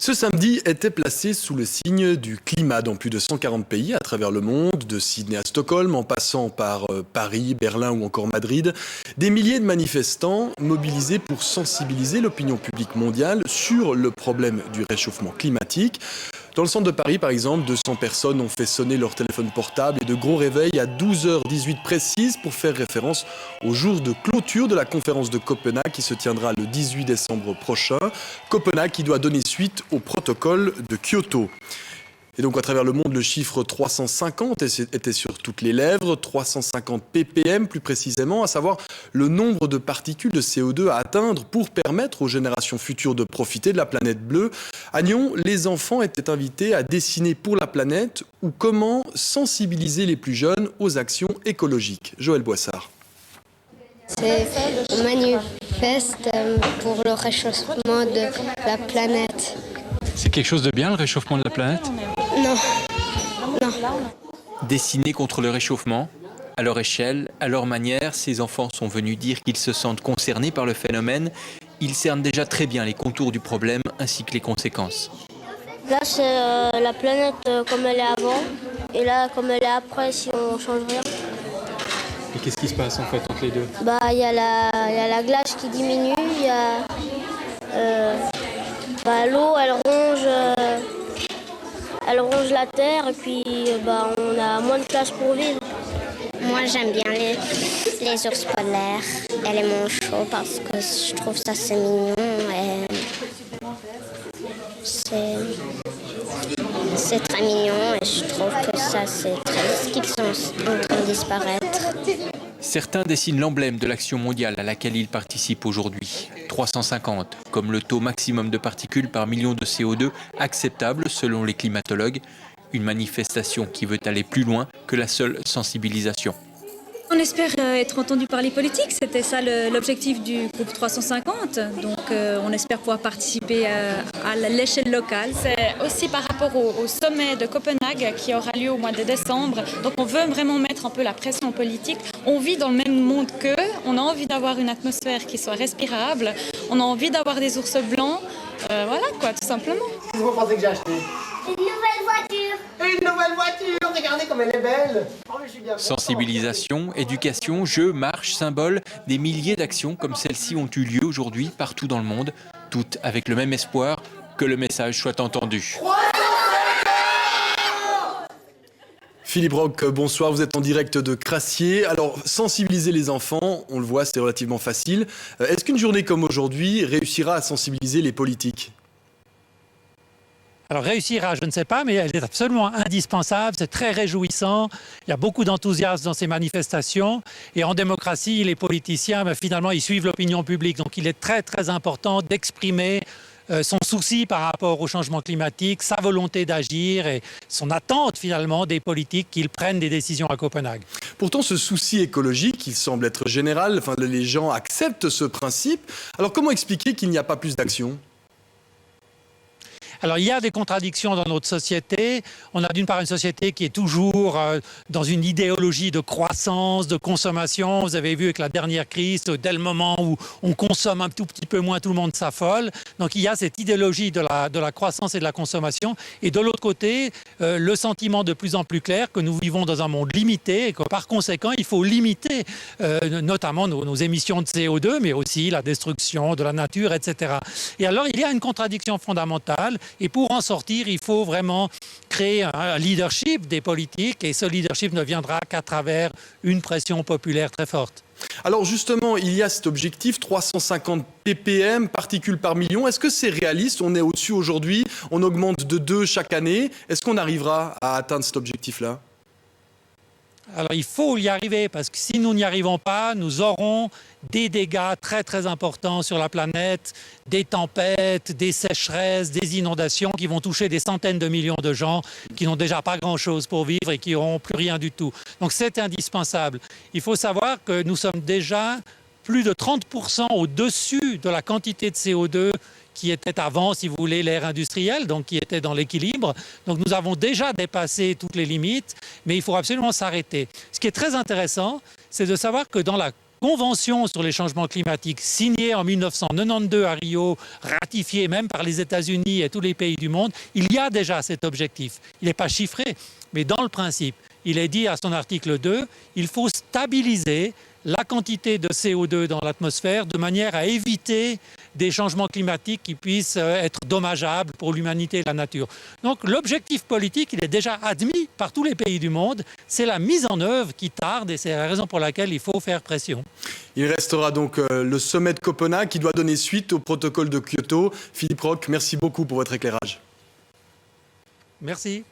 Ce samedi était placé sous le signe du climat dans plus de 140 pays à travers le monde, de Sydney à Stockholm, en passant par Paris, Berlin ou encore Madrid. Des milliers de manifestants mobilisés pour sensibiliser l'opinion publique mondiale sur le problème du réchauffement climatique. Dans le centre de Paris, par exemple, 200 personnes ont fait sonner leur téléphone portable et de gros réveils à 12h18 précises pour faire référence au jour de clôture de la conférence de Copenhague qui se tiendra le 18 décembre prochain. Copenhague qui doit donner suite au protocole de Kyoto. Et donc à travers le monde, le chiffre 350 était sur toutes les lèvres, 350 ppm plus précisément, à savoir le nombre de particules de CO2 à atteindre pour permettre aux générations futures de profiter de la planète bleue. À Nyon, les enfants étaient invités à dessiner pour la planète ou comment sensibiliser les plus jeunes aux actions écologiques. Joël Boissard. On manifeste pour le réchauffement de la planète. C'est quelque chose de bien, le réchauffement de la planète ? Non. Dessiner contre le réchauffement, à leur échelle, à leur manière, ces enfants sont venus dire qu'ils se sentent concernés par le phénomène. Ils cernent déjà très bien les contours du problème ainsi que les conséquences. Là, c'est la planète comme elle est avant, et là, comme elle est après, si on ne change rien. Et qu'est-ce qui se passe en fait entre les deux ? Il y a la glace qui diminue, il y a l'eau, elle ronge la terre, et puis on a moins de place pour vivre. Moi, j'aime bien les ours polaires et les manchots parce que je trouve ça c'est mignon et c'est très mignon et je trouve que ça c'est triste qu'ils sont en train de disparaître. Certains dessinent l'emblème de l'action mondiale à laquelle ils participent aujourd'hui. 350, comme le taux maximum de particules par million de CO2 acceptable selon les climatologues. Une manifestation qui veut aller plus loin que la seule sensibilisation. On espère être entendu par les politiques, c'était ça l'objectif du groupe 350. Donc on espère pouvoir participer à l'échelle locale. C'est aussi par rapport au sommet de Copenhague qui aura lieu au mois de décembre. Donc on veut vraiment mettre un peu la pression politique. On vit dans le même monde qu'eux, on a envie d'avoir une atmosphère qui soit respirable, on a envie d'avoir des ours blancs. Voilà quoi, tout simplement. Qu'est-ce que vous pensez que j'ai acheté ? Une nouvelle voiture. Une nouvelle voiture, regardez comme elle est belle. Oh, mais je suis bien Sensibilisation, éducation, jeux, marches, symboles, des milliers d'actions comme celle-ci ont eu lieu aujourd'hui partout dans le monde, toutes avec le même espoir que le message soit entendu. Philippe Roch, bonsoir, vous êtes en direct de Crassier. Alors, sensibiliser les enfants, on le voit, c'est relativement facile. Est-ce qu'une journée comme aujourd'hui réussira à sensibiliser les politiques ? Alors réussira, je ne sais pas, mais elle est absolument indispensable, c'est très réjouissant, il y a beaucoup d'enthousiasme dans ces manifestations et en démocratie, les politiciens, finalement, ils suivent l'opinion publique, donc il est très très important d'exprimer son souci par rapport au changement climatique, sa volonté d'agir et son attente finalement des politiques qu'ils prennent des décisions à Copenhague. Pourtant, ce souci écologique, il semble être général, les gens acceptent ce principe. Alors comment expliquer qu'il n'y a pas plus d'action ? Alors, il y a des contradictions dans notre société. On a d'une part une société qui est toujours dans une idéologie de croissance, de consommation. Vous avez vu avec la dernière crise, dès le moment où on consomme un tout petit peu moins, tout le monde s'affole. Donc, il y a cette idéologie de la croissance et de la consommation. Et de l'autre côté, le sentiment de plus en plus clair que nous vivons dans un monde limité et que par conséquent, il faut limiter notamment nos émissions de CO2, mais aussi la destruction de la nature, etc. Et alors, il y a une contradiction fondamentale. Et pour en sortir, il faut vraiment créer un leadership des politiques et ce leadership ne viendra qu'à travers une pression populaire très forte. Alors justement, il y a cet objectif, 350 ppm, particules par million. Est-ce que c'est réaliste ? On est au-dessus aujourd'hui, on augmente de 2 chaque année. Est-ce qu'on arrivera à atteindre cet objectif-là ? Alors il faut y arriver parce que si nous n'y arrivons pas, nous aurons des dégâts très très importants sur la planète, des tempêtes, des sécheresses, des inondations qui vont toucher des centaines de millions de gens qui n'ont déjà pas grand-chose pour vivre et qui n'auront plus rien du tout. Donc c'est indispensable. Il faut savoir que nous sommes déjà plus de 30% au-dessus de la quantité de CO2 qui était avant, si vous voulez, l'ère industrielle, donc qui était dans l'équilibre. Donc nous avons déjà dépassé toutes les limites, mais il faut absolument s'arrêter. Ce qui est très intéressant, c'est de savoir que dans la convention sur les changements climatiques signée en 1992 à Rio, ratifiée même par les États-Unis et tous les pays du monde, il y a déjà cet objectif. Il n'est pas chiffré, mais dans le principe, il est dit à son article 2, il faut stabiliser la quantité de CO2 dans l'atmosphère de manière à éviter des changements climatiques qui puissent être dommageables pour l'humanité et la nature. Donc l'objectif politique, il est déjà admis par tous les pays du monde. C'est la mise en œuvre qui tarde et c'est la raison pour laquelle il faut faire pression. Il restera donc le sommet de Copenhague qui doit donner suite au protocole de Kyoto. Philippe Roch, merci beaucoup pour votre éclairage. Merci.